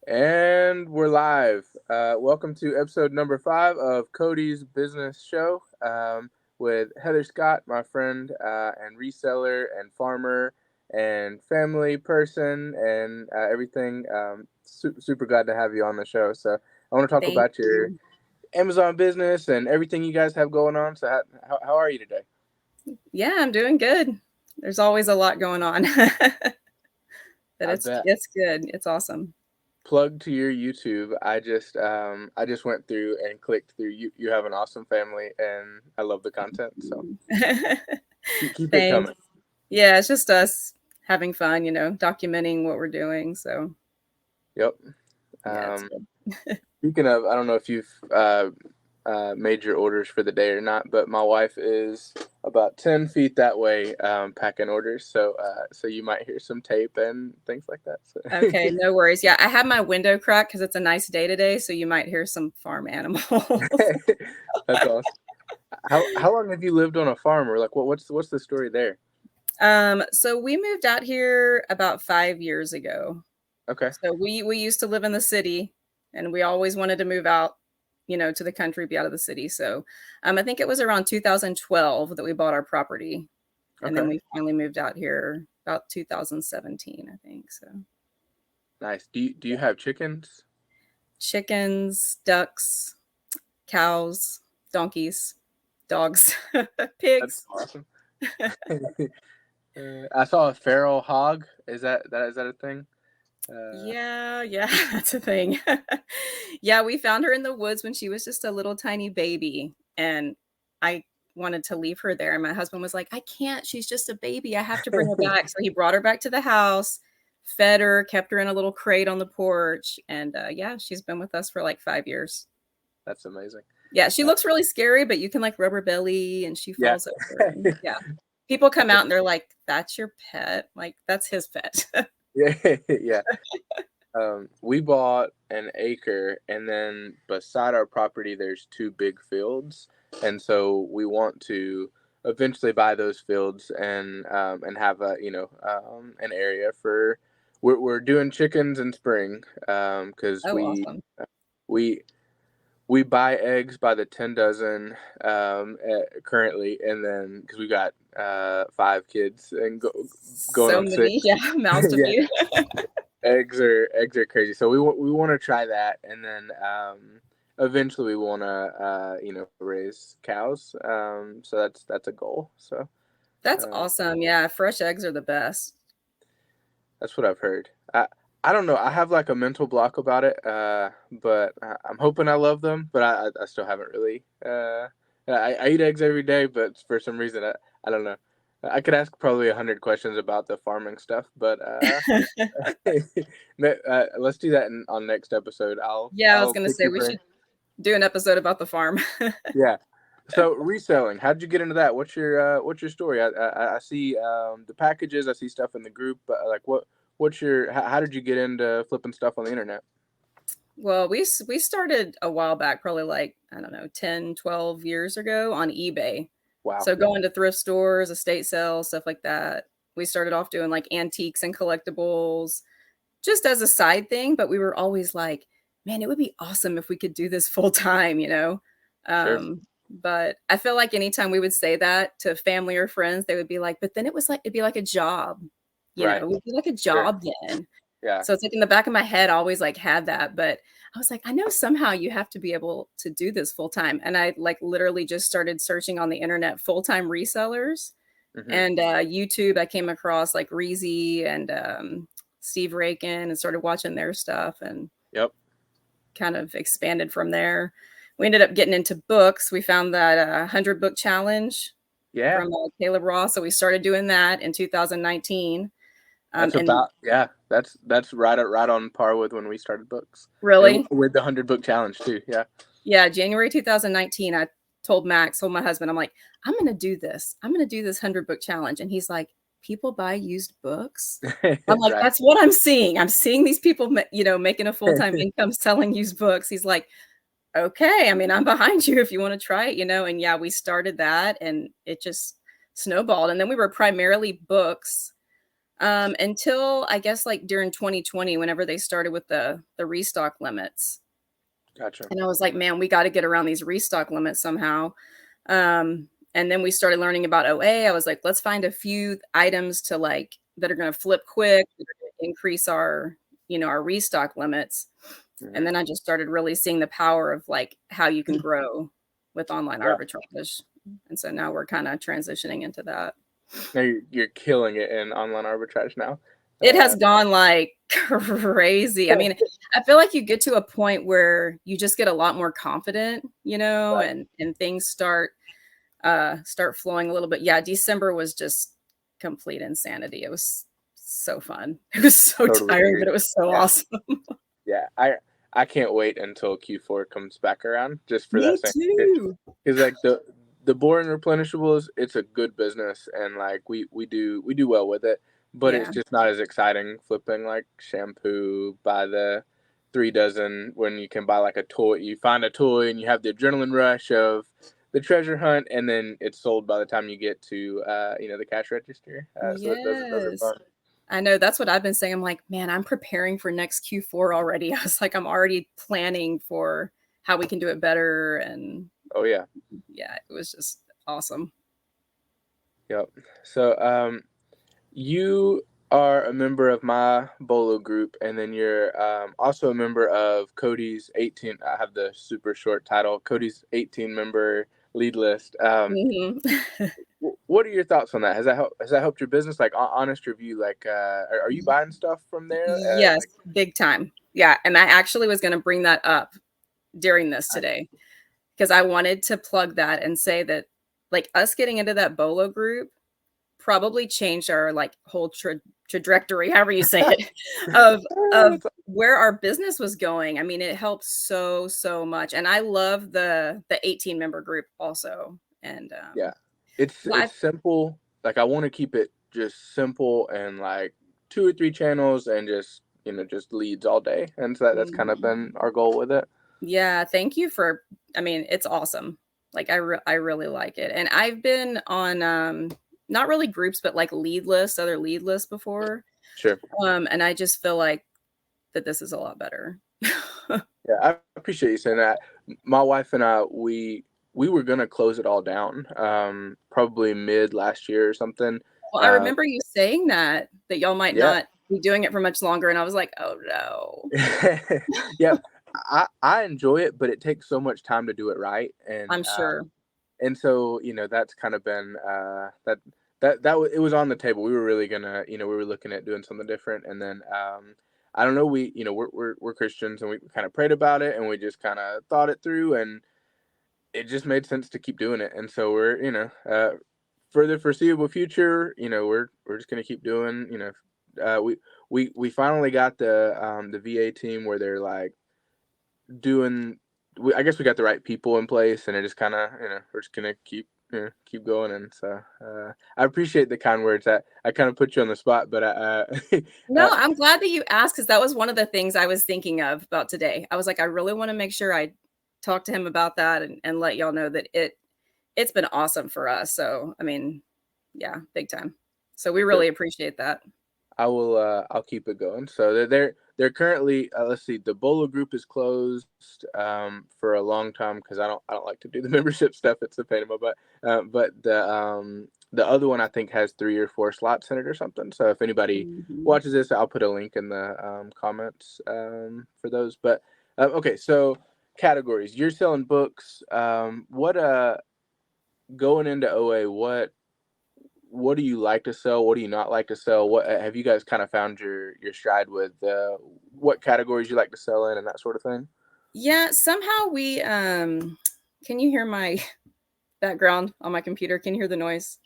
And we're live. Welcome to episode number 5 of Cody's Business Show with Heather Scott, my friend and reseller and farmer and family person and everything. Super glad to have you on the show. So I want to talk Thank about your you. Amazon business and everything you guys have going on. So how are you today? Yeah, I'm doing good. There's always a lot going on, but I it's bet. it's good. It's awesome. Plug to your YouTube. I just went through and clicked through. You have an awesome family, and I love the content. So keep it Thanks. coming. Yeah, it's just us having fun, documenting what we're doing. So Yep. yeah, it's Um, good. Speaking of, I don't know if you've made your orders for the day or not, but my wife is about 10 feet that way packing orders. So you might hear some tape and things like that. So. Okay, no worries. Yeah, I have my window cracked because it's a nice day today, so you might hear some farm animals. That's awesome. How long have you lived on a farm, or like what's the story there? So we moved out here about 5 years ago. Okay. So we used to live in the city, and we always wanted to move out, to the country, be out of the city. So I think it was around 2012 that we bought our property, and then Okay. we finally moved out here about 2017, I think. So Nice. Do you have chickens? chickens, ducks, cows, donkeys, dogs, That's pigs. awesome. I saw a feral hog. Is that a thing? Uh, Yeah, that's a thing. Yeah, we found her in the woods when she was just a little tiny baby, and I wanted to leave her there. And my husband was like, I can't. She's just a baby. I have to bring her back. So he brought her back to the house, fed her, kept her in a little crate on the porch. And yeah, she's been with us for like 5 years. that's amazing. Yeah, she Uh, looks really scary, but you can like rub her belly and she yeah. falls over. And yeah, people come out and they're like, that's your pet. Like, that's his pet. Yeah. Yeah. We bought an acre, and then beside our property, there's two big fields, and so we want to eventually buy those fields and have an area for we're doing chickens in spring because Oh, awesome. we we buy eggs by the 10 dozen currently, and then because we got 5 kids and going So on many, 6. yeah, mouths to Yeah, feed. eggs are crazy. So we want to try that, and then eventually we want to raise cows. So that's a goal. So That's uh, awesome. Yeah, fresh eggs are the best. that's what I've heard. I don't know. I have like a mental block about it, but I'm hoping I love them. But I still haven't really. I eat eggs every day, but for some reason I don't know. I could ask probably 100 questions about the farming stuff, but let's do that on next episode. I'll Yeah, I was I'll gonna pick say your we brain. should do an episode about the farm. Yeah. So reselling, how did you get into that? What's your story? I see the packages. I see stuff in the group. But like what's your how did you get into flipping stuff on the internet? Well, we started a while back, probably like, I don't know, 10, 12 years ago on eBay. Wow. So going to thrift stores, estate sales, stuff like that. We started off doing like antiques and collectibles just as a side thing, but we were always like, man, it would be awesome if we could do this full time. Sure. But I feel like anytime we would say that to family or friends, they would be like, but then it'd be like a job, Right. it would be like a Sure. job then. Yeah. So it's like in the back of my head, I always like had that, but I was like, I know somehow you have to be able to do this full time. And I like literally just started searching on the internet full time resellers Hmm. and YouTube. I came across like Reezy and Steve Rakin and started watching their stuff and Yep. kind of expanded from there. We ended up getting into books. We found that 100 book challenge Yeah. from Caleb Ross. So we started doing that in 2019. That's And about yeah. That's right on par with when we started books, and really, with the 100 book challenge too. Yeah. yeah, January 2019, I told my husband, I'm like, I'm going to do this. I'm going to do this 100 book challenge. And he's like, people buy used books. I'm like, Right. that's what I'm seeing. I'm seeing these people, making a full time income selling used books. He's like, okay, I mean, I'm behind you if you want to try it. And yeah, we started that and it just snowballed. And then we were primarily books. Until I guess like during 2020, whenever they started with the restock limits. Gotcha. And I was like, "Man, we gotta get around these restock limits somehow." And then we started learning about OA. I was like, "Let's find a few items to like that are gonna flip quick, that are gonna increase our, our restock limits." And Mhm. then I just started really seeing the power of like how you can grow with online Yeah. arbitrage. And so now we're kind of transitioning into that. Now you're killing it in online arbitrage now. It has Uh, gone like crazy. I mean, I feel like you get to a point where you just get a lot more confident, right. and things start flowing a little bit. Yeah, December was just complete insanity. It was so fun. It was so Totally tiring, but agree. it was so Yeah. awesome. Yeah. I can't wait until Q4 comes back around just for that Me same shit. too. Because like the boring replenishables, it's a good business and like we do well with it, but it's Yeah. just not as exciting flipping like shampoo by the 3 dozen when you can buy like a toy. You find a toy and you have the adrenaline rush of the treasure hunt, and then it's sold by the time you get to the cash register. So those are Yes. fun. I know that's what I've been saying. I'm like, "Man, I'm preparing for next Q4 already." I was like, "I'm already planning for how we can do it better," and Oh yeah. yeah, it was just awesome. Yep. So you are a member of my bolo group, and then you're also a member of Cody's 18. I have the super short title, Cody's 18 member lead list. Mhm. What are your thoughts on that? Has that helped your business? Like honest review, like are you buying stuff from there? Yes, Like big time. Yeah, and I actually was gonna bring that up during this I, today because I wanted to plug that and say that, like, us getting into that Bolo group probably changed our, like, whole trajectory, however you say it, of of that's, where our business was going. I mean, it helped so, so much, and I love the 18 member group also, and, yeah, it's 'cause I it's simple. Like I want to keep it just simple and like 2 or 3 channels and just leads all day, and so that's kind of Mhm. been our goal with it. Yeah, thank you for I mean, it's awesome. Like, I really like it, and I've been on, not really groups, but, like, other lead lists before, Sure. and I just feel like that this is a lot better. Yeah, I appreciate you saying that. My wife and I, we were gonna close it all down, probably mid last year or something. Well, I Uh, remember you saying that y'all might yeah, not be doing it for much longer, and I was like, "Oh, no." yeah. I enjoy it, but it takes so much time to do it right, I'm sure. and so that's kind of been it was on the table. We were really gonna we were looking at doing something different, and then I don't know. We're Christians, and we kind of prayed about it, and we just kind of thought it through, and it just made sense to keep doing it. And so we're for the foreseeable future, we're just gonna keep doing. We finally got the VA team where they're like doing. I guess we got the right people in place, and it just kind of we're just gonna keep going. And so I appreciate the kind words. I kind of put you on the spot, but No, I'm glad that you asked because that was one of the things I was thinking of about today. I was like, "I really wanna make sure I talk to him about that and let y'all know that it's been awesome for us." So, I mean, yeah, big time. So we good. really appreciate that. I'll keep it going. So they're currently let's see, the Bolo group is closed for a long time because I don't like to do the membership stuff. It's a pain in my butt. But the other one I think has 3 or 4 slots in it or something. So if anybody Mhm. watches this, I'll put a link in the comments for those. But okay, so categories. You're selling books. What going into OA, what do you like to sell? What do you not like to sell? What have you guys kind of found your stride with? What categories you like to sell in and that sort of thing? Yeah, somehow we, can you hear my background on my computer? Can you hear the noise?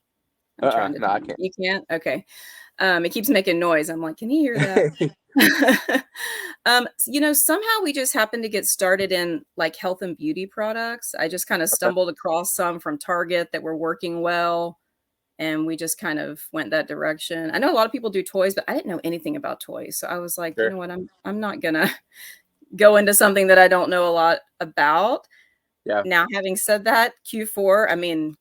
I'm trying to No, I turn can't. you can't? Okay. It keeps making noise. I'm like, "Can you hear that?" Somehow we just happened to get started in, like, health and beauty products. I just kinda Okay, stumbled across some from Target that were working well, and we just kind of went that direction. I know a lot of people do toys, but I didn't know anything about toys, so I was like, "You sure. know what? I'm not gonna go into something that I don't know a lot about." Yeah, Now, having said that, Q4, I mean,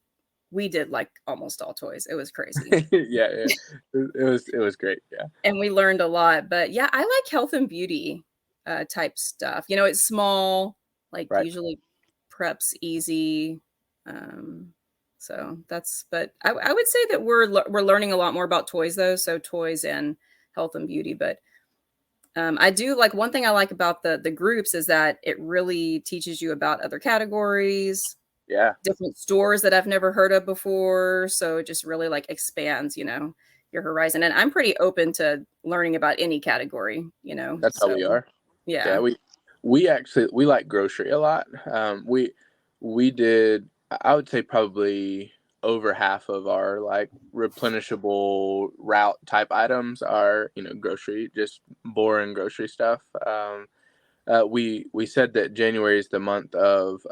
we did like almost all toys. It was crazy. Yeah, yeah. It was great. Yeah. And we learned a lot, but yeah, I like health and beauty, type stuff. You know, it's small, like, Right. usually prep's easy, um, so that's but I would say that we're learning a lot more about toys, though, so toys and health and beauty, but, I do like one thing I like about the groups is that it really teaches you about other categories, Yeah. different stores that I've never heard of before, so it just really, like, expands, your horizon, and I'm pretty open to learning about any category, That's how we so are. Yeah, yeah. we like grocery a lot. We did, I would say, probably over half of our like replenishable route type items are, grocery, just boring grocery stuff. We said that January is the month of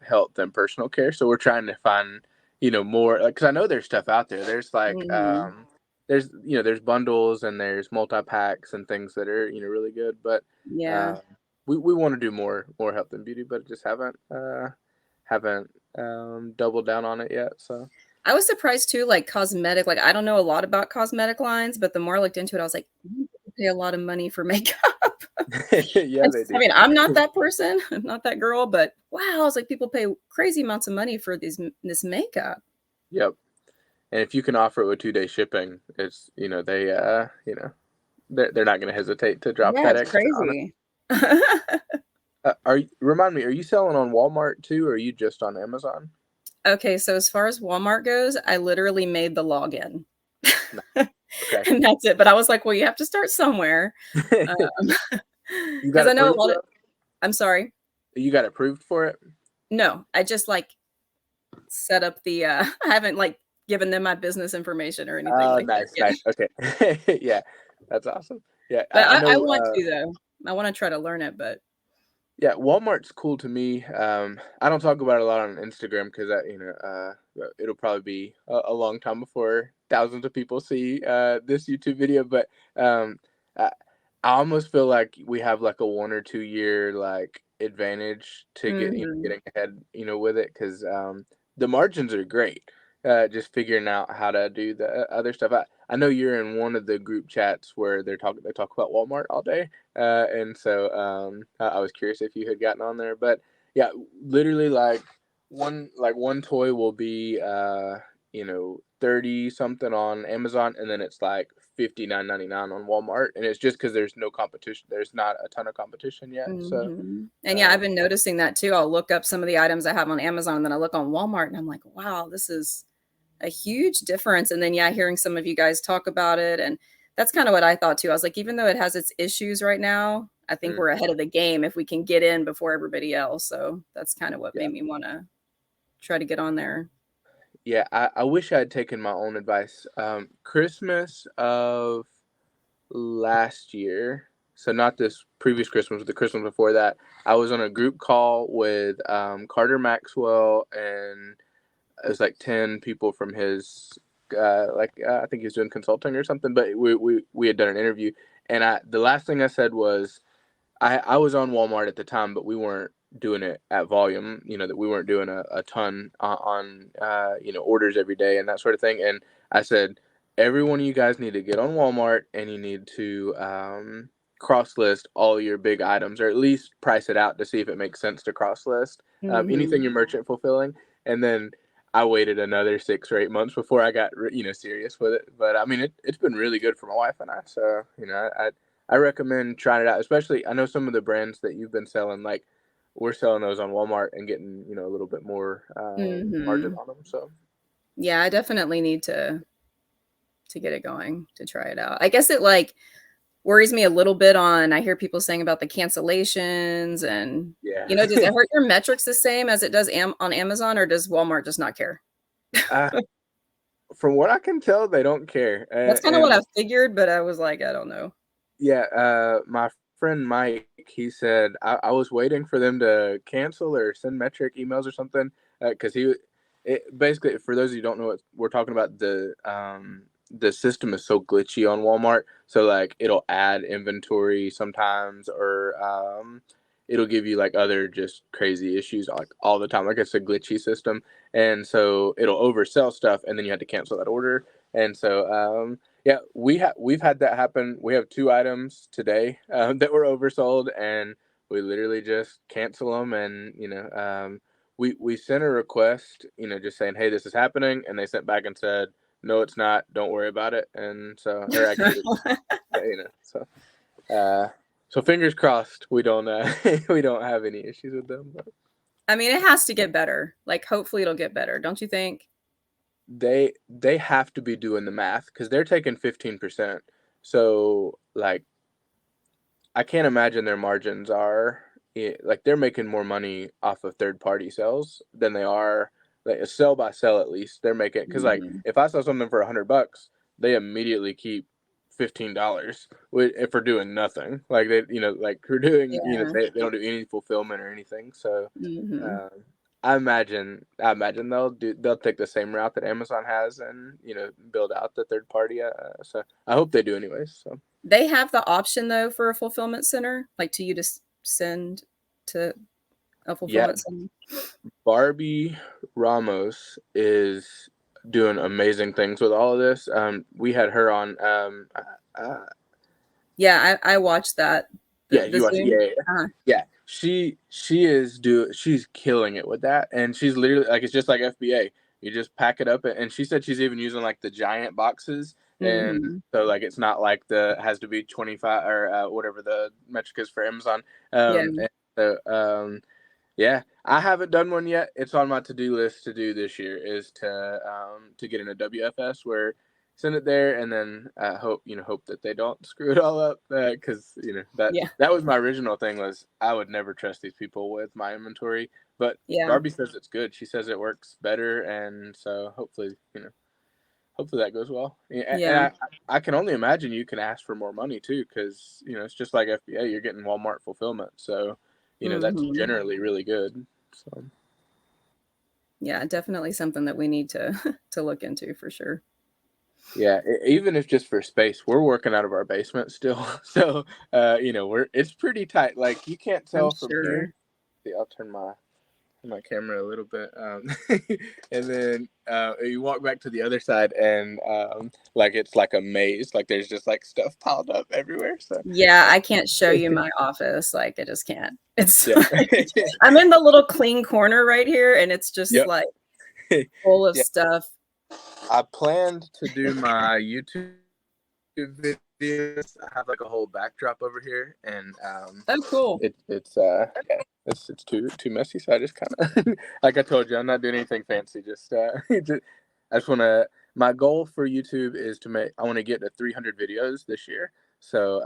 health and personal care, so we're trying to find more, because I know there's stuff out there. There's like Mhm. there's bundles and there's multi packs and things that are really good, but Yeah. um, we want to do more health and beauty, but just haven't doubled down on it yet. So I was surprised too, like, cosmetic like, I don't know a lot about cosmetic lines, but the more I looked into it, I was like, "Mm, people pay a lot of money for makeup." yeah, they I do. mean, I'm not that person, I'm not that girl, but wow, I was like, people pay crazy amounts of money for this makeup. Yep. And if you can offer it with 2 day shipping, it's they're not going to hesitate to drop Yeah, that it's extra on it. crazy. Remind me, are you selling on Walmart too, or are you just on Amazon? Okay, so as far as Walmart goes, I literally made the login. No. Okay. And that's it, but I was like, "Well, you have to start somewhere." You Because got I know a approved lot of though? I'm sorry? You got approved for it? No, I just, like, set up I haven't, like, given them my business information or anything Oh, like that nice, yet. nice. Okay. Yeah, that's awesome. Yeah, But I I know. want to, though. I wanna try to learn it, but Yeah, Walmart's cool to me. I don't talk about it a lot on Instagram because it'll probably be a long time before thousands of people see this YouTube video. But I, I almost feel like we have like a 1 or 2 year like advantage to Mhm. getting ahead, with it, because the margins are great. Just figuring out how to do the other stuff. I know you're in one of the group chats where they talk about Walmart all day, and so I was curious if you had gotten on there, but yeah, literally like one toy will be 30 something on Amazon, and then it's like 59.99 on Walmart, and it's just because there's no competition. There's not a ton of competition yet, so Mhm. And, yeah, uh, I've been noticing that too. I'll look up some of the items I have on Amazon, and then I look on Walmart, and I'm like, "Wow, this is a huge difference." And then, yeah, hearing some of you guys talk about it, and that's kinda what I thought too. I was like, even though it has its issues right now, I think we're ahead mhm, of the game if we can get in before everybody else. So that's kinda what yeah. made me wanna try to get on there. Yeah, I wish I had taken my own advice. Christmas of last year, so not this previous Christmas, but the Christmas before that, I was on a group call with Carter Maxwell, and it was like 10 people from his, I think he was doing consulting or something, but we had done an interview, and the last thing I said was, I was on Walmart at the time, but we weren't doing it at volume. That we weren't doing a ton on orders every day and that sort of thing. And I said, every one of you guys need to get on Walmart, and you need to cross list all your big items, or at least price it out to see if it makes sense to cross list anything Mhm. you're merchant fulfilling. And then I waited another 6 or 8 months before I got serious with it. But I mean, it's been really good for my wife and I. So I recommend trying it out. Especially, I know some of the brands that you've been selling, like we're selling those on Walmart and getting a little bit more margin Mhm. on them. So Yeah, I definitely need to get it going, to try it out. I guess it, like, worries me a little bit I hear people saying about the cancellations and, yeah, does it hurt your metrics the same as it does on Amazon, or does Walmart just not care? uh, from what I can tell, they don't care. That's kinda what And I figured, but I was like, "I don't know." yeah, my friend Mike, he said I was waiting for them to cancel or send metric emails or something, because basically, for those of you who don't know what we're talking about, the system is so glitchy on Walmart. So like it'll add inventory sometimes, or it'll give you like other just crazy issues like all the time. Like it's a glitchy system, and so it'll oversell stuff, and then you have to cancel that order. And so yeah, we've had that happen. We have 2 items today that were oversold, and we literally just cancel them. And we sent a request, just saying, hey, this is happening, and they sent back and said, no, it's not. Don't worry about it. And so, or actually, so. Uh, so fingers crossed we don't we don't have any issues with them. But I mean, it has to get better. Like, hopefully it'll get better, don't you think? they have to be doing the math because they're taking 15%. So like I can't imagine their margins are like they're making more money off of third party sales than they are like a sell by sell. At least they're making because like Mhm. if I sell something for $100, they immediately keep $15 if we're doing nothing. Like they like we're doing Yeah. they don't do any fulfillment or anything. So Mhm. um, I imagine they'll take the same route that Amazon has and build out the third party. So I hope they do anyways. So. They have the option, though, for a fulfillment center, like, to you to s send to a Yeah, fulfillment center? Barbie Ramos is doing amazing things with all of this. We had her on. Uh, Yeah, I watched that. yeah, The you watch it. Yeah, Zoom? yeah, yeah. Uh-huh. Yeah. She's killing it with that, and she's literally like it's just like FBA. You just pack it up, and she said she's even using like the giant boxes, and Mhm. so like it's not like the has to be 25 or whatever the metric is for Amazon. Yeah. And so yeah, I haven't done one yet. It's on my to-do list to do this year is to get in a WFS where send it there and then hope that they don't screw it all up because Yeah. that was my original thing was I would never trust these people with my inventory, but Yeah. Barbie says it's good. She says it works better, and so hopefully that goes well. Yeah, and Yeah. I can only imagine you can ask for more money too, because it's just like FBA, you're getting Walmart fulfillment, so that's Mhm. generally really good. So Yeah, definitely something that we need to to look into for sure. yeah, even if just for space, we're working out of our basement still, so it's pretty tight. Like you can't I'm tell from here. sure. See, I'll turn my camera a little bit and then you walk back to the other side and like it's like a maze, like there's just like stuff piled up everywhere, so Yeah, I can't show you my office, like, I just can't. It's yeah. like I'm in the little clean corner right here, and it's just, Yep. like, full of Yeah, stuff. I planned to do my YouTube videos. I have like a whole backdrop over here, and Oh, cool. it's yeah, it's too messy. So I just kind of like I told you, I'm not doing anything fancy. Just I just want to. My goal for YouTube is to make. I want to get to 300 videos this year. So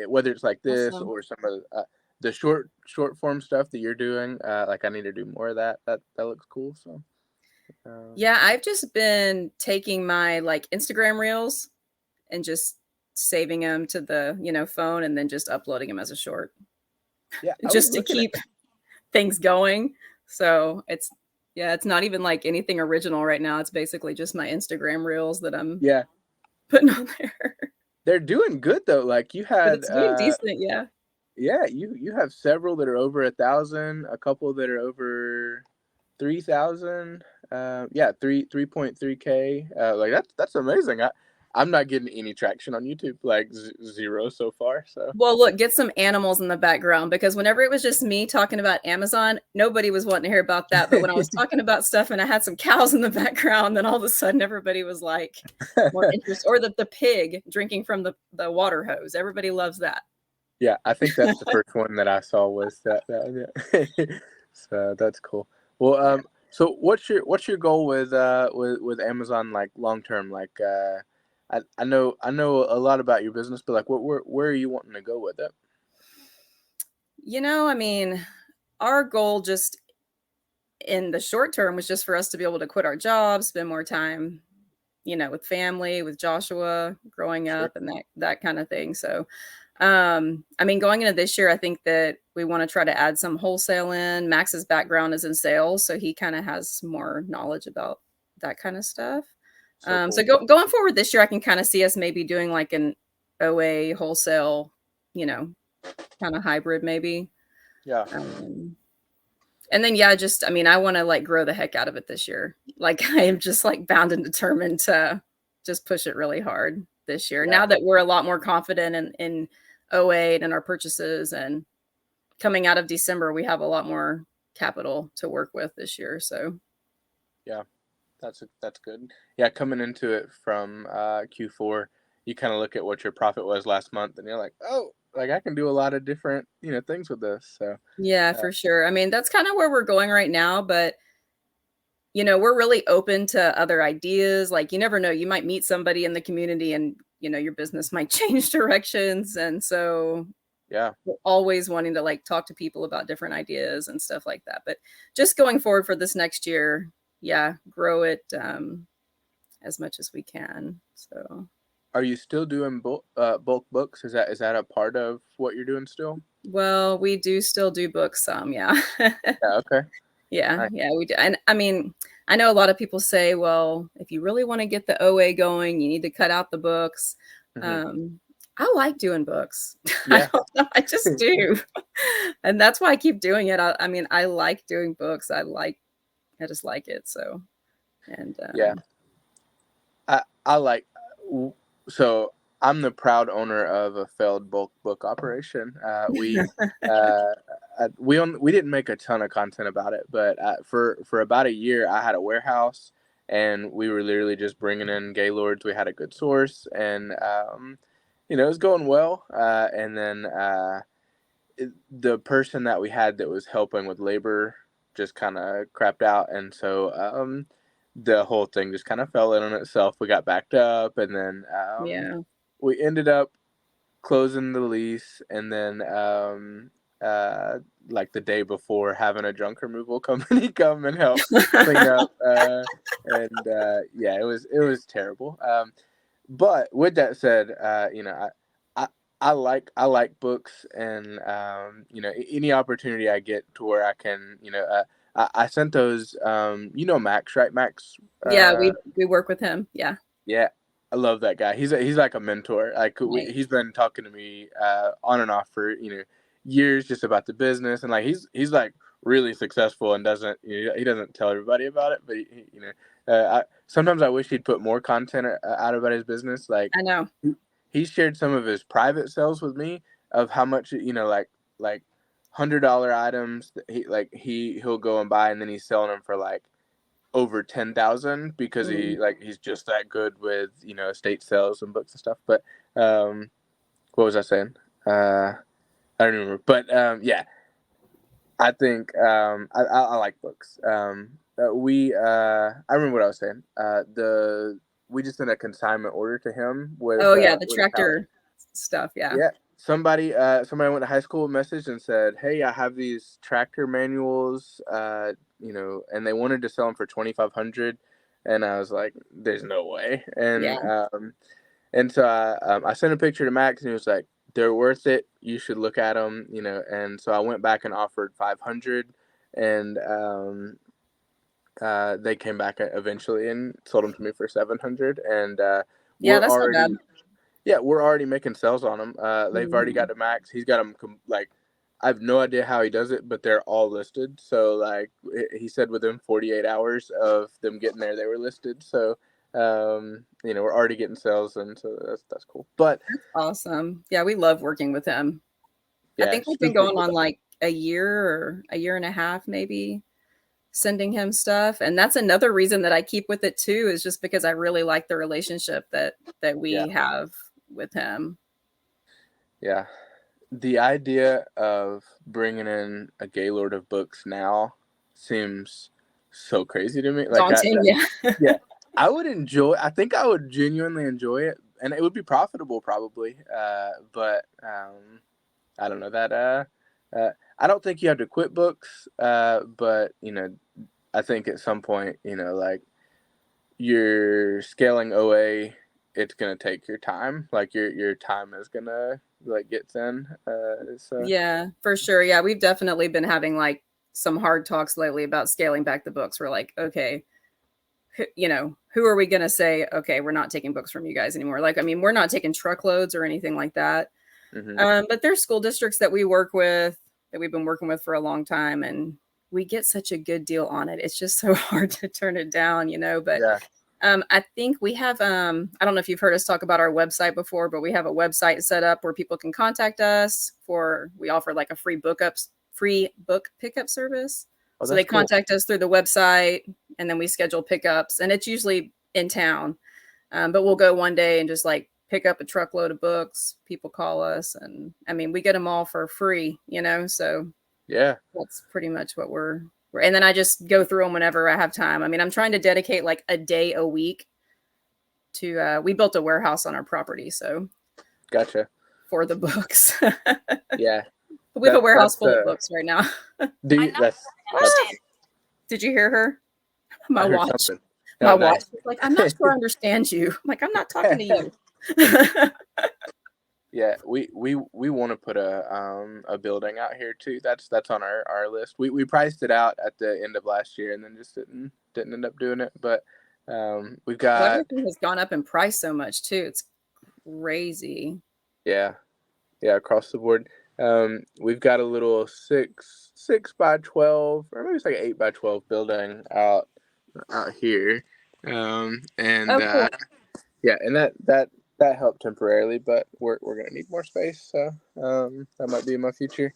whether it's like this Awesome. or some of the short form stuff that you're doing, like I need to do more of that. That looks cool. So Yeah, I've just been taking my, like, Instagram reels and just saving them to the, phone and then just uploading them as a short yeah, I was just to looking at keep things going. So, it's not even, like, anything original right now, it's basically just my Instagram reels that I'm yeah. putting on there. They're doing good though. Like you But had it's doing decent, yeah. yeah, you have several that are over 1,000, a couple that are over 3,000. Yeah, 3.3K. Like that's amazing. I'm not getting any traction on YouTube, like zero so far. So Well, look, get some animals in the background because whenever it was just me talking about Amazon, nobody was wanting to hear about that, but when I was talking about stuff and I had some cows in the background, then all of a sudden everybody was, like, more interest or the pig drinking from the water hose, everybody loves that. yeah, I think that's the first one that I saw was that yeah. So that's cool. Well, Yeah. so what's your goal with Amazon like long term? Like, I know a lot about your business, but like, where are you wanting to go with it? I mean, our goal just in the short term was just for us to be able to quit our jobs, spend more time, with family, with Joshua growing Sure. up and that kind of thing. So, I mean, going into this year, I think that we want to try to add some wholesale in. Max's background is in sales, so he kind of has more knowledge about that kind of stuff. So So cool. going forward this year, I can kind of see us maybe doing like an OA wholesale, you know, kind of hybrid maybe. Yeah. Um, and then, yeah, just, I mean, I want to like grow the heck out of it this year. Like, I am just like bound and determined to just push it really hard this year. Yeah. Now that we're a lot more confident in '08 and our purchases, and coming out of December, we have a lot more capital to work with this year. So, Yeah. That's good. Yeah, coming into it from Q4, you kind of look at what your profit was last month, and you're like, oh, like I can do a lot of different things with this. So yeah, uh, for sure. I mean, that's kind of where we're going right now, but we're really open to other ideas. Like, you never know, you might meet somebody in the community and, your business might change directions. And so yeah, we're always wanting to like talk to people about different ideas and stuff like that. But just going forward for this next year, yeah, grow it as much as we can. So, are you still doing bulk books? Is that a part of what you're doing still? well, we do still do books some, yeah. Yeah. Okay. Yeah, Nice. yeah, we do. And I mean, I know a lot of people say, well, if you really want to get the OA going, you need to cut out the books. Hmm. Um, I like doing books. I Yeah. don't know, I just do. And that's why I keep doing it. I mean, I like doing books. I just like it. So, and Yeah. I like w- so I'm the proud owner of a failed bulk book operation. Uh, we didn't make a ton of content about it, but for about a year I had a warehouse, and we were literally just bringing in gaylords. We had a good source, and it was going well. And then the person that we had that was helping with labor just kind of crapped out, and so the whole thing just kind of fell in on itself. We got backed up, and then yeah. we ended up closing the lease, and then uh, like the day before, having a junk removal company come and help clean up, and it was terrible. But with that said, I I like books, and any opportunity I get to where I can, I sent those. Max, right? Max. Yeah, Uh, we work with him. Yeah. yeah, I love that guy. He's like a mentor. Like Nice. he's been talking to me on and off for years, just about the business, and like he's like really successful, and doesn't he doesn't tell everybody about it, but sometimes I wish he'd put more content out about his business. Like I know. he shared some of his private sales with me of how much like $100 items that he'll go and buy, and then he's selling them for like over 10,000 because Mm. he's just that good with estate sales and books and stuff. But um, what was I saying? I don't remember. But yeah, I think I like books. I remember what I was saying. The We just did a consignment order to him Oh yeah, the with a pallet. tractor stuff. Yeah. Yeah. Somebody I went to high school messaged and said, "Hey, I have these tractor manuals, and they wanted to sell them for 2,500." And I was like, "There's no way." Yeah. And so I sent a picture to Max, and he was like, "They're worth it. You should look at them." And so I went back and offered 500, and they came back eventually and sold them to me for 700. And Yeah, we're that's not already bad. yeah, we're already making sales on them. They've already got Mhm. to Max. He's got them I have no idea how he does it, but they're all listed. So like he said, within 48 hours of them getting there, they were listed. So we're already getting sales, and so that's cool. But That's awesome. Yeah, we love working with him. I yeah, think we've been super going cool on guy. like a year or a year and a half maybe, sending him stuff, and that's another reason that I keep with it too, is just because I really like the relationship that Yeah, we have with him. yeah. The idea of bringing in a Gaylord of books now seems so crazy to me. Like Daunting, yeah. yeah, I think I would genuinely enjoy it, and it would be profitable probably. But I don't know that. I don't think you have to quit books. But I think at some point, like you're scaling OA, it's gonna take your time. Like your time is gonna like get thin. So. Yeah, for sure. Yeah, we've definitely been having like some hard talks lately about scaling back the books. We're like, okay, who are we going to say, okay, we're not taking books from you guys anymore? Like, I mean, we're not taking truckloads or anything like that. Hmm. But there's school districts that we work with. that we've been working with for a long time, and we get such a good deal on it. It's just so hard to turn it down, but Yeah. I think we have I don't know if you've heard us talk about our website before, but we have a website set up where people can contact us for we offer like a free book pickup service. Oh, So they that's cool. contact us through the website and then we schedule pickups and it's usually in town. But we'll go one day and just like pick up a truckload of books. People call us and I mean we get them all for free, so Yeah. that's pretty much what and then I just go through them whenever I have time. I mean, I'm trying to dedicate like a day a week to we built a warehouse on our property, so Gotcha. for the books. But Yeah. we have a warehouse That's full of books right now. do you, that's Did you hear her? My I heard watch. something. My Oh, watch nice. was like, I'm not sure I understand you. I'm like, I'm not talking to you. Yeah, we want to put a building out here too. That's on our list. We priced it out at the end of last year and then just didn't end up doing it. But we've Well, got everything has gone up in price so much too. It's crazy. yeah, across the board. We've got a little six by 12 or maybe it's like 8 by 12 building out here. And Oh, cool. yeah, and that helped temporarily, but we're gonna need more space, so that might be in my future.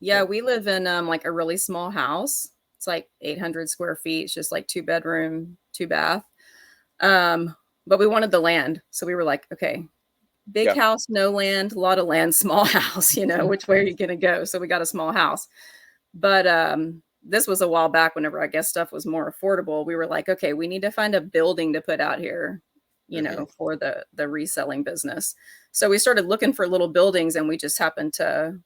Yeah, we live in like a really small house. It's like 800 square feet. It's just like 2 bedroom, 2 bath. But we wanted the land. So we were like, okay, big Yeah. house, no land, a lot of land, small house, which way are you gonna go? So we got a small house. But this was a while back whenever I guess stuff was more affordable. We were like, okay, we need to find a building to put out here, Hmm. for the reselling business. So we started looking for little buildings and we just happened to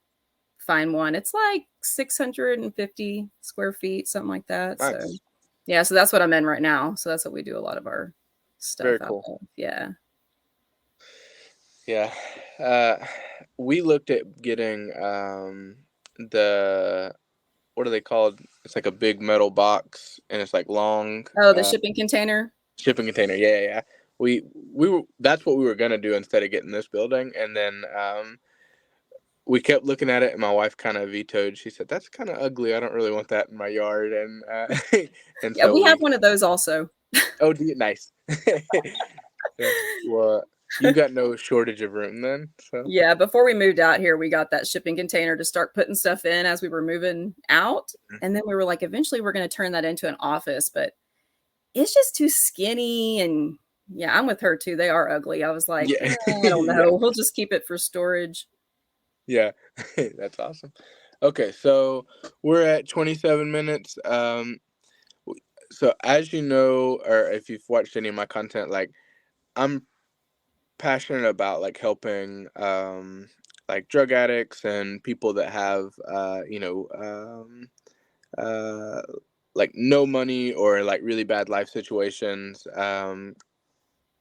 find one. It's like 650 square feet, something like that. So Nice. yeah, so that's what I'm in right now. So that's what we do a lot of our stuff Very out cool. of. Yeah. Yeah. Uh, we looked at getting the what are they called? It's like a big metal box and it's like long Oh, the shipping container. shipping container. Yeah, yeah, yeah. We were that's what we were gonna do instead of getting this building, and then we kept looking at it, and my wife kind of vetoed. She said, "That's kind of ugly. I don't really want that in my yard." And and Yeah, so we have we one of those also. oh, do you, nice. Yeah. Well, you got no shortage of room then. So Yeah, before we moved out here, we got that shipping container to start putting stuff in as we were moving out. And then we were like, eventually we're going to turn that into an office, but it's just too skinny. And yeah, I'm with her too. They are ugly. I was like, yeah, I don't yeah, know. We'll just keep it for storage. yeah. That's awesome. Okay, so we're at 27 minutes. So as you know, or if you've watched any of my content, like I'm passionate about like helping like drug addicts and people that have uh like no money or like really bad life situations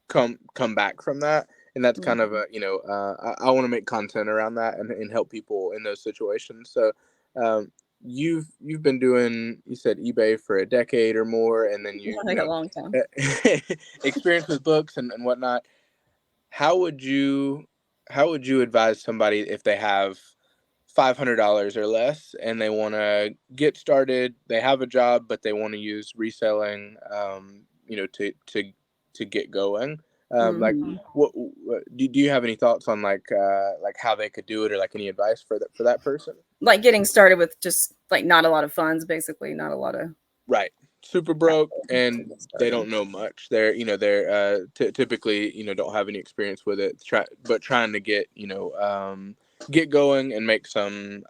come back from that, and that's kind of Mhm. a I want to make content around that and help people in those situations. So um you've been doing, you said, eBay for a decade or more, and then Like a long time. experience with books and whatnot. How would you advise somebody if they have $500 or less and they want to get started? They have a job, but they want to use reselling, to get going. Like, Hmm. what do you have any thoughts on like how they could do it, or like any advice for that person? Like getting started with just like not a lot of funds, basically, not a lot of Right. Super broke capital to and get they started. don't know much. They're typically, don't have any experience with it. Trying to get going and make some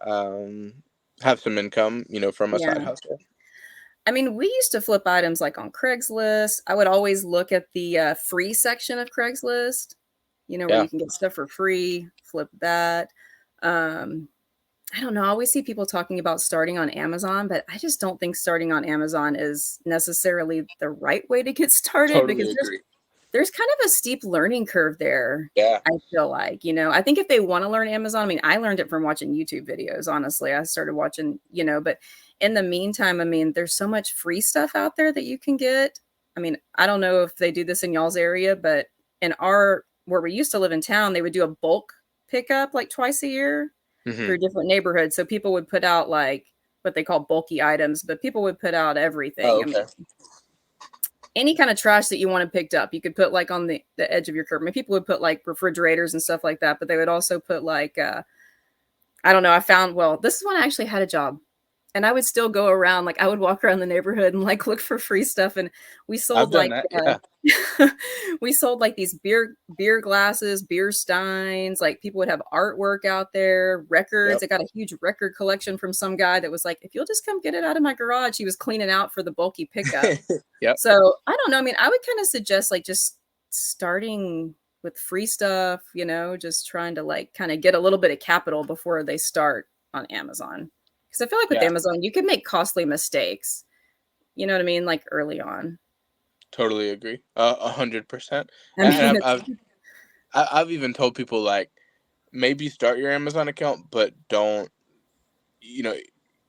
have some income, from a side Yeah. hustle. I mean, we used to flip items like on Craigslist. I would always look at the free section of Craigslist, where Yeah. you can get stuff for free, flip that. Um, I don't know. I always see people talking about starting on Amazon, but I just don't think starting on Amazon is necessarily the right way to get started because Totally agree. there's kind of a steep learning curve there. Yeah. I feel like, I think if they want to learn Amazon, I mean, I learned it from watching YouTube videos, honestly. I started watching, but in the meantime, I mean, there's so much free stuff out there that you can get. I mean, I don't know if they do this in y'all's area, but where we used to live in town, they would do a bulk pickup like twice a year. Hmm. through different neighborhoods. So people would put out like what they call bulky items, but people would put out Oh, everything. I mean, okay. any kind of trash that you want to picked up, you could put like on the edge of your curb. I mean, people would put like refrigerators and stuff like that, but they would also put like I don't know. I found well, this is when I actually had a job. And I would still go around, like I would walk around the neighborhood and like look for free stuff. And we I've sold done like that. Yeah. we sold like these beer glasses, beer steins. Like people would have artwork out there, records. Yep. I got a huge record collection from some guy that was like, if you'll just come get it out of my garage, he was cleaning out for the bulky pickup. Yep. So I don't know. I mean, I would kind of suggest like just starting with free stuff, just trying to like kind of get a little bit of capital before they start on Amazon. Because I feel like with Yeah. Amazon, you can make costly mistakes. You know what I mean? Like early on. Totally agree. 100%. I And mean, I've, it's I've I've even told people like maybe start your Amazon account, but don't. You know,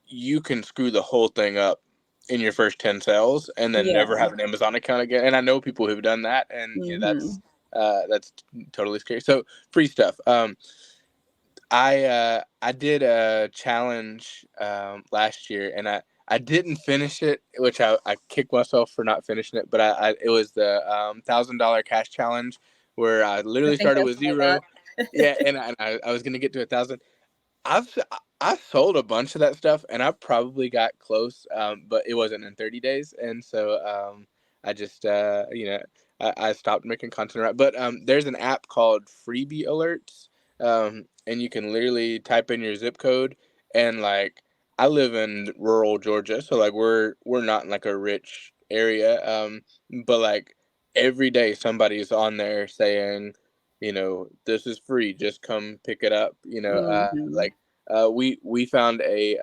you can screw the whole thing up in your first 10 sales and then yeah. never have an Amazon account again. And I know people who've done that, and Hmm. that's totally scary. So free stuff. I did a challenge last year, and I didn't finish it, which I kicked myself for not finishing it. But it was the $1,000 cash challenge where I I literally think started I with saw that. zero. Yeah, and I was gonna get to 1,000. I've I sold a bunch of that stuff, and I probably got close, but it wasn't in 30 days, and so I just I stopped making content around. But there's an app called Freebie Alerts, and you can literally type in your zip code, and like I live in rural Georgia, so like we're not in like a rich area, but like every day somebody's on there saying, this is free, just come pick it up. Hmm. Like we found a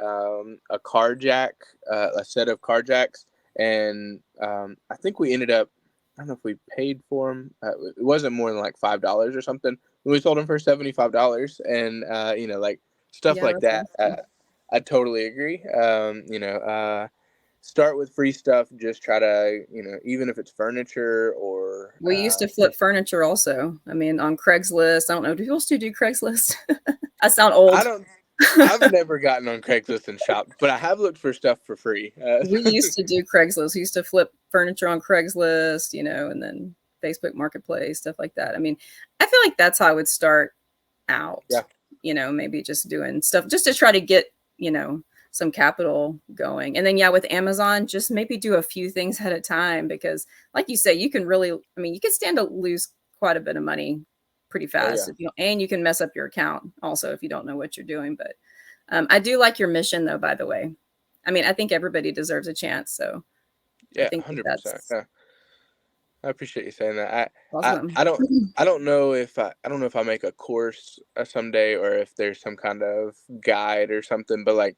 car jack, a set of car jacks, and I think we ended up. I don't know if we paid for them. It wasn't more than like $5 or something. We sold them for $75, and like stuff Yeah, like that's that. awesome. I totally agree. Start with free stuff. Just try to, even if it's furniture or We used to flip furniture also. I mean, on Craigslist. I don't know. Do people still do Craigslist? I sound I old. don't. I've never gotten on Craigslist and shopped, but I have looked for stuff for free. We used to do Craigslist. We used to flip furniture on Craigslist, and then Facebook Marketplace, stuff like that. I mean, I feel like that's how I would start out, Yeah, maybe just doing stuff just to try to get, you know, some capital going. And then, yeah, with Amazon, just maybe do a few things at a time because, like you say, you can really, I mean, you can stand to lose quite a bit of money pretty oh fast, yeah, and you can mess up your account also if you don't know what you're doing. But I do like your mission, though, by the way. I mean, I think everybody deserves a chance. So I yeah, think that 100%. that's Yeah, I appreciate you saying that. I, awesome. I don't know if I don't know if I make a course someday or if there's some kind of guide or something, but like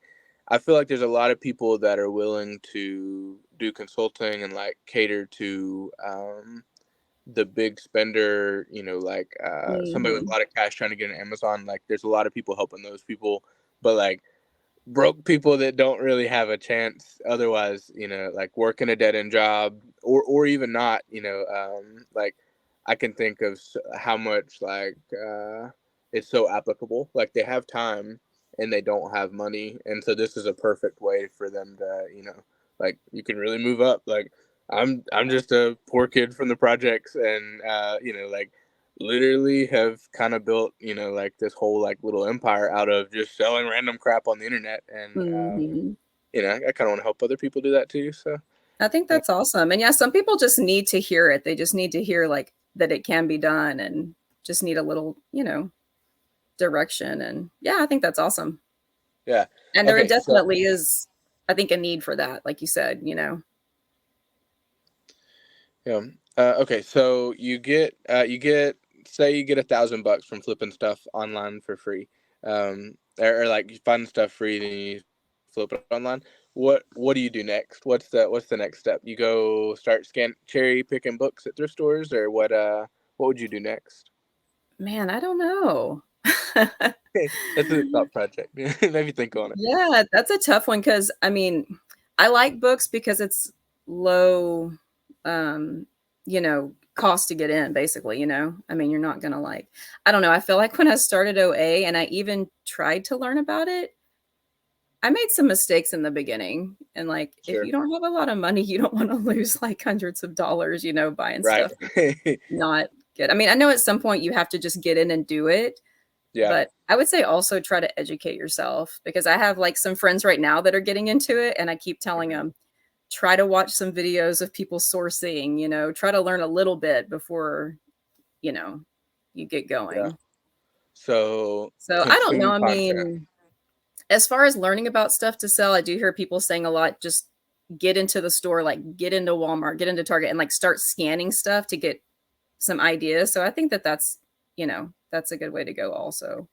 I feel like there's a lot of people that are willing to do consulting and like cater to the big spender, like somebody with a Hmm. lot of cash trying to get on Amazon. Like there's a lot of people helping those people, but like broke people that don't really have a chance otherwise, like working a dead end job or even not, like I can think of how much like it's so applicable. Like they have time and they don't have money, and so this is a perfect way for them to, like you can really move up. Like I'm just a poor kid from the projects, and like literally have kind of built, like this whole like little empire out of just selling random crap on the internet. And, Hmm. I kind of want to help other people do that too. So, I think uh, that's awesome. And yeah, some people just need to hear it. They just need to hear like that it can be done and just need a little, direction. And yeah, I think that's awesome. yeah. And there Okay. So, definitely is, I think, a need for that, like you said. yeah. Okay. So say you get $1,000 from flipping stuff online for free. Or like you find stuff free, then you flip it online. What do you do next? What's the next step? You go start cherry picking books at thrift stores, or what would you do next? Man, I don't know. That's a thought project. Maybe think on it. Yeah, that's a tough one because I mean, I like books because it's low, um, you know, cost to get in, basically, you know? I mean, you're not gonna like I don't know, I feel like when I started OA and I even tried to learn about it, I made some mistakes in the beginning. And like, if Sure. you don't have a lot of money, you don't want to lose like hundreds of dollars, you know, buying Right. stuff not good. I mean, I know at some point you have to just get in and do it, Yeah. but I would say also try to educate yourself because I have like some friends right now that are getting into it and I keep telling Mhm. them try to watch some videos of people sourcing, you know, try to learn a little bit before, you know, you get Yeah. going. So So I don't know. consume I content. mean, as far as learning about stuff to sell, I do hear people saying a lot, just get into the store, like get into Walmart, get into Target and like start scanning stuff to get some ideas. So I think that that's, you know, that's a good way to go also.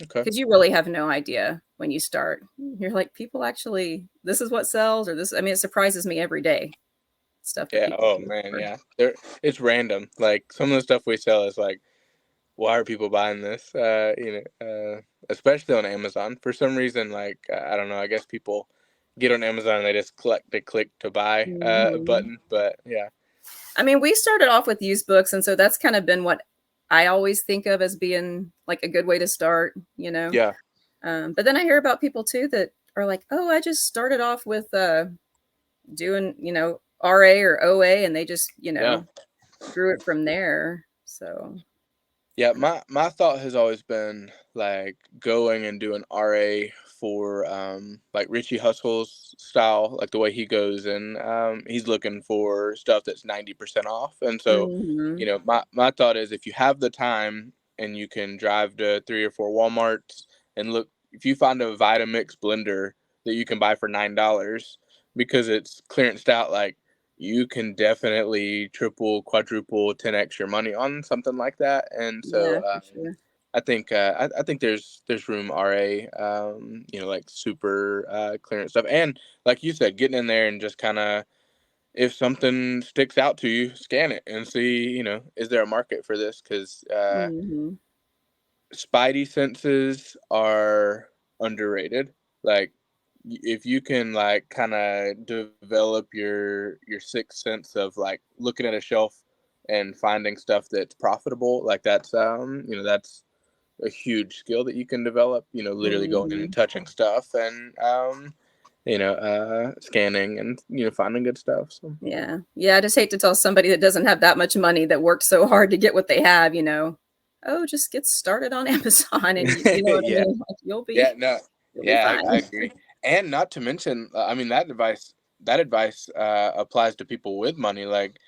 Okay. Because you really have no idea when you start. You're like, people actually, this is what sells, or this. I mean, it surprises me every day, stuff that Yeah. people Oh pay man. for. Yeah. There. It's random. Like some of the stuff we sell is like, why are people buying this? Especially on Amazon. For some reason, like I don't know. I guess people get on Amazon and they just click to buy Mhm. button. But yeah. I mean, we started off with used books, and so that's kind of been what I always think of as being like a good way to start, you know. Yeah. But then I hear about people too that are like, "Oh, I just started off with doing, you know, RA or OA, and they just, you Yeah. know, grew it from there." So, Yeah, my thought has always been like going and doing RA for like Richie Hustle's style, like the way he goes and he's looking for stuff that's 90% off. And so, mhm. my thought is if you have the time and you can drive to 3 or 4 Walmarts and look if you find a Vitamix blender that you can buy for $9 because it's clearanced out like you can definitely triple, quadruple, 10x your money on something like that. And so Yeah, for sure. I think there's room RA, like super clearance stuff, and like you said, getting in there and just kind of if something sticks out to you, scan it and see is there a market for this because Mhm. spidey senses are underrated. Like if you can like kind of develop your sixth sense of like looking at a shelf and finding stuff that's profitable, like that's a huge skill that you can develop. Literally going in and Mhm. touching stuff and scanning and finding good stuff. So Yeah. Yeah, I just hate to tell somebody that doesn't have that much money that worked so hard to get what they have, you know, "Oh, just get started on Amazon and you know what I yeah. mean? Like, Yeah, no, you'll be yeah, fine." I agree. And not to mention, I mean, that advice applies to people with money. Like,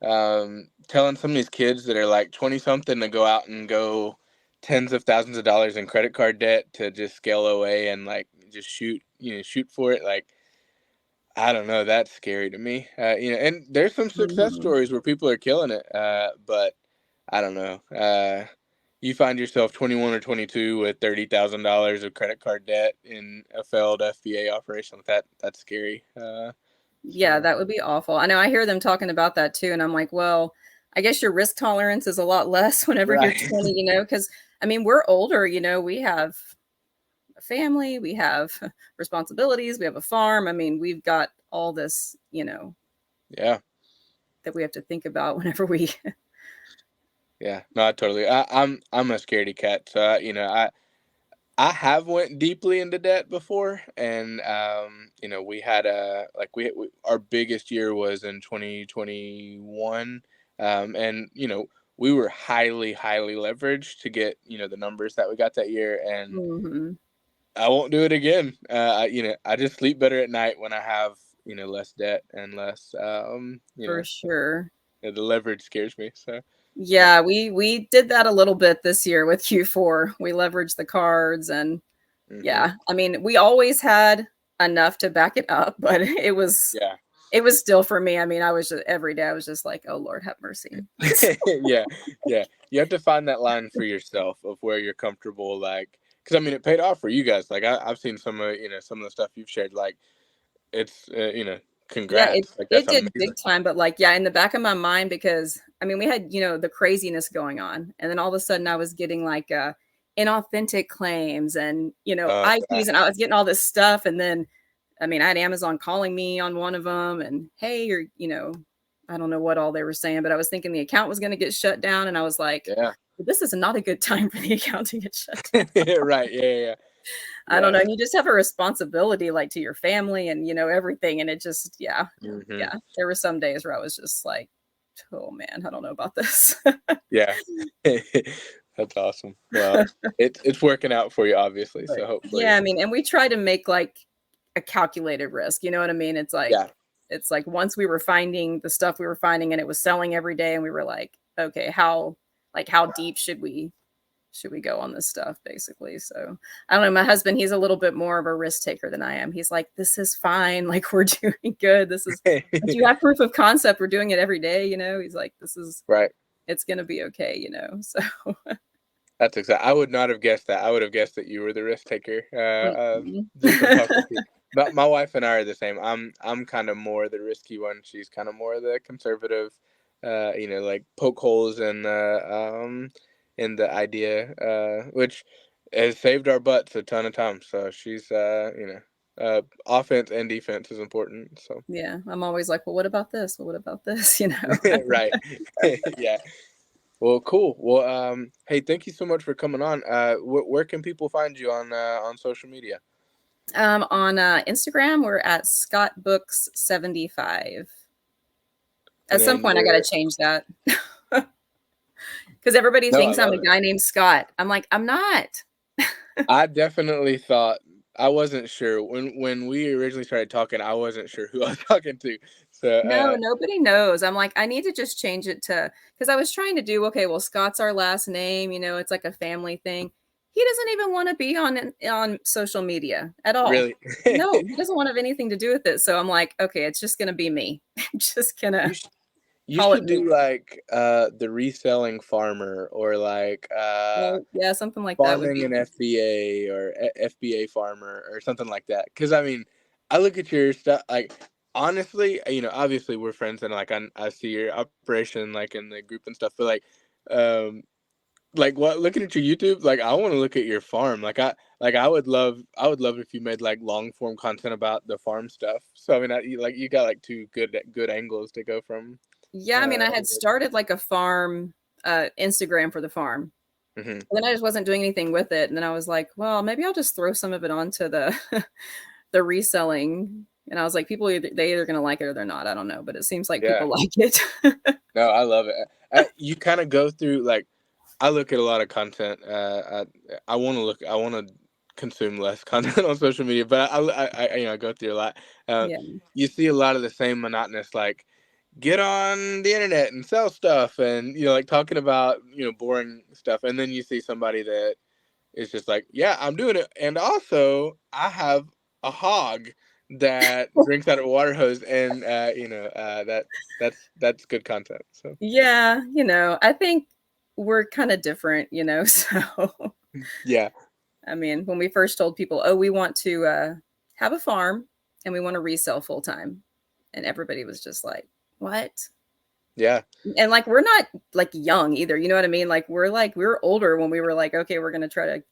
telling some of these kids that are like 20 something to go out and go tens of thousands of dollars in credit card debt to just scale away and like just shoot for it. Like, I don't know, that's scary to me. And there's some success Mhm. stories where people are killing it. But I don't know. You find yourself 21 or 22 with $30,000 of credit card debt in a failed FBA operation. That's scary. Yeah, So that would be awful. I know I hear them talking about that too, and I'm like, "Well, I guess your risk tolerance is a lot less whenever you're right, 20, you know, because I mean, we're older, you know, we have a family, we have responsibilities, we have a farm. I mean, we've got all this, you know, yeah, that we have to think about whenever we yeah. No, totally. I'm a scaredy cat. So I have went deeply into debt before, and we had a like we our biggest year was in 2021, and we were highly leveraged to get the numbers that we got that year, and Mhm. I won't do it again. I just sleep better at night when I have less debt and less For sure. the leverage scares me. So yeah, Yeah, we did that a little bit this year with Q4. We leveraged the cards and hmm yeah, I mean, we always had enough to back it up, but yeah. it was still for me. I mean, I was just every day I was just like, "Oh Lord, have mercy." Yeah, yeah. You have to find that line for yourself of where you're comfortable, like, because I mean, it paid off for you guys. Like, I've seen some of the stuff you've shared. Like, it's Yeah, congrats. Like, it that's did amazing. big time, but, like, yeah, in the back of my mind because, I mean, we had, you know, the craziness going on, and then all of a sudden I was getting, like, inauthentic claims and, you know, Yeah, IPs, and I was getting all this stuff, and then, I mean, I had Amazon calling me on one of them, and, "Hey, you're" you know, I don't know what all they were saying, but I was thinking the account was gonna get shut down, and I was like, Yeah. "This is not a good time for the account to get shut down." Right. Yeah. Yeah. I don't Yeah. know, and you just have a responsibility, like, to your family and, everything, and it just yeah, Hmm. yeah. There were some days where I was just like, "Oh, man, I don't know about this." Yeah. That's awesome. Well, it's working out for you, obviously. But, So yeah, hopefully, I mean, and we try to make, like, a calculated risk, you know what I mean? yeah. It's like once we were finding the stuff we were finding and it was selling every day and we were like, "Okay, how deep should we go on this stuff?" Basically, so, I don't know, my husband, he's a little bit more of a risk taker than I am. He's like, "This is fine, like, we're doing good. This is once you have proof of concept, we're doing it every day," He's like, Right. it's gonna be okay," so That's exactly. I would not have guessed that. I would have guessed that you were the risk taker. Mm-mm. Just from talking to you. But my wife and I are the same. I'm kind of more the risky one. She's kind of more the conservative. Like poke holes in the idea, which has saved our butts a ton of times. So she's offense and defense is important. So Yeah, I'm always like, "Well, what about this? Well, what about this?" right, yeah. Well, cool. Well, hey, thank you so much for coming on. Where can people find you on social media? On, Instagram, we're at scottbooks75. And At some then point, I gotta you're change that because everybody no, I thinks I'm love a it. guy named Scott. I'm like, "I'm not." I definitely thought I wasn't sure when we originally started talking. I wasn't sure who I was talking to. So, No, nobody knows. I'm like, I need to just change it to because I was trying to do, okay, well, Scott's our last name, it's like a family thing. He doesn't even wanna be on social media at all. really, No, he doesn't wanna have anything to do with it, so I'm like, "Okay, it's just gonna be me." I'm just you gonna sh- you call it should me. do like the reselling farmer or like Well, yeah, something like that would farming be an FBA or FBA farmer or something like that. Because I mean, I look at your stuff like honestly, obviously we're friends and like I see your operation like in the group and stuff, but um, like what looking at your YouTube, like I want to look at your farm. I would love if you made like long form content about the farm stuff. So I mean, you got like two good angles to go from. Yeah, I mean, I had started like a farm, Instagram for the farm. Hmm. And then I just wasn't doing anything with it, and then I was like, "Well, maybe I'll just throw some of it onto the the reselling." And I was like, "People either gonna like it or they're not, I don't know, but it seems like Yeah, people like it." no, I love it. You kind of go through like I look at a lot of content. I want to look. I want to consume less content on social media, but I go through a lot. Uh, Yeah. you see a lot of the same monotonous, like get on the internet and sell stuff, and like talking about boring stuff, and then you see somebody that is just like, yeah, I'm doing it, and also I have a hog that drinks out of a water hose, and that's good content. So Yeah, I think we're kinda different, so yeah, I mean, when we first told people, "Oh, we want to, have a farm and we wanna resell full time," and everybody was just like, "What?" yeah, And, like, we're not, like, young either, you know what I mean? Like, we were older when we were like, "Okay, we're gonna try to,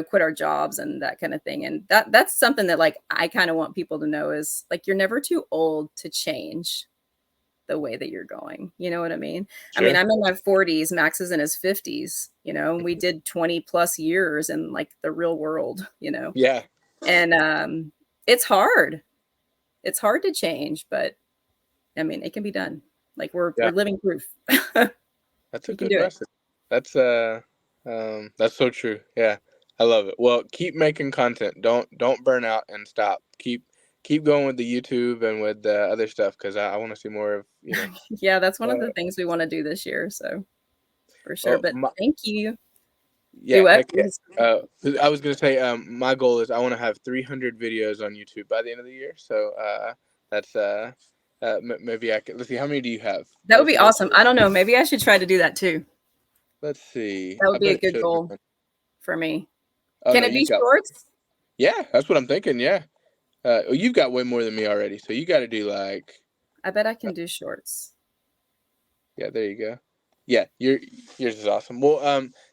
quit our jobs," and that kinda thing, and that's something that, like, I kinda want people to know is, like, you're never too old to change the way that you're going, you know what I mean? I mean, sure. I'm in my 40s, Max is in his 50s, and we did 20 plus years in, like, the real world, Yeah, and, it's hard. It's hard to change, but, I mean, it can be done. Like, we're yeah, living proof. that's a We can good do it. message. That's so true. Yeah, I love it. Well, keep making content. Don't burn out and stop. Keep going with the YouTube and with the other stuff because I want to see more of Yeah, that's one of Uh, the things we wanna do this year, so for sure, well, but thank you. Do yeah, what? heck yeah. I was gonna say, my goal is I want to have 300 videos on YouTube by the end of the year. So that's maybe I could. Let's see, how many do you have? That would be awesome. I don't know, maybe I should try to do that too. Let's see. That I would be bet a it good shows goal mine. for me. Oh Can no, it be you've got. shorts? Yeah, that's what I'm thinking. Yeah. You've got way more than me already. So you got to do like. I bet I Uh, can do shorts. yeah, there you go. Yeah, yours is awesome. Well,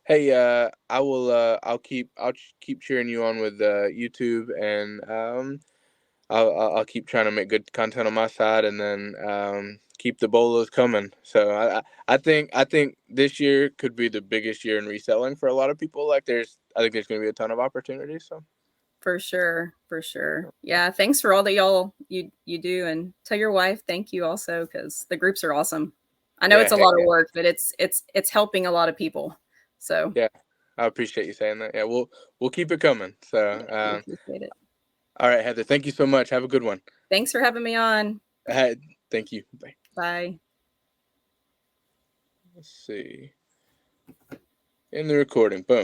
hey, I'll keep cheering you on with YouTube and I'll keep trying to make good content on my side, and then keep the bolos coming. So I think this year could be the biggest year in reselling for a lot of people. Like I think there's going to be a ton of opportunities. So For sure, for sure. Yeah, thanks for all that you do, and tell your wife thank you also because the groups are awesome. I know it's yeah, a heck lot of yeah, work, but it's helping a lot of people. So yeah. I appreciate you saying that. Yeah, we'll keep it coming. So we appreciate it. all right, Heather. Thank you so much. Have a good one. Thanks for having me on. Uh, Thank you. Bye. Bye. Let's see. In the recording. Boom.